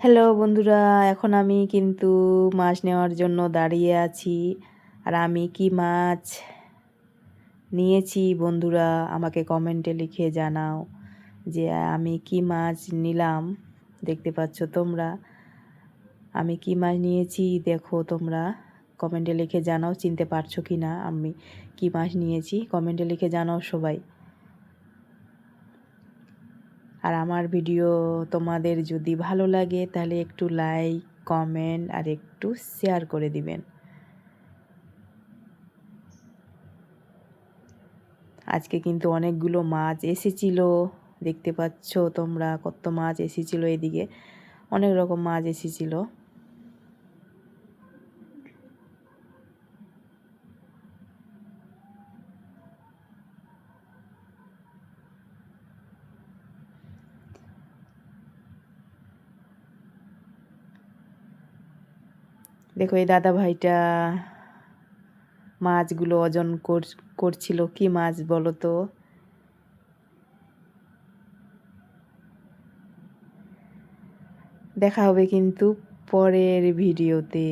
Hello বন্ধুরা, এখন আমি কিন্তু মাছ নেওয়ার জন্য দাঁড়িয়ে আছি। আর আমি কি মাছ নিয়েছি বন্ধুরা আমাকে কমেন্টে লিখে জানাও যে আমি কি মাছ নিলাম। দেখতে পাচ্ছ তোমরা আমি কি মাছ নিয়েছি, দেখো তোমরা কমেন্টে লিখে জানাও চিনতে পারছো কি না আমি কি মাছ নিয়েছি, কমেন্টে লিখে জানাও সবাই। আর আমার ভিডিও তোমাদের যদি ভালো লাগে তাহলে একটু লাইক, কমেন্ট আর একটু শেয়ার করে দিবেন। আজকে কিন্তু অনেকগুলো মাছ এসেছিল, দেখতে পাচ্ছ তোমরা কত মাছ এসেছিল। এদিকে অনেক রকম মাছ এসেছিল। দেখো এই দাদা ভাইটা মাছগুলো ওজন করছিল। কি মাছ বলো তো? দেখা হবে কিন্তু পরের ভিডিওতে।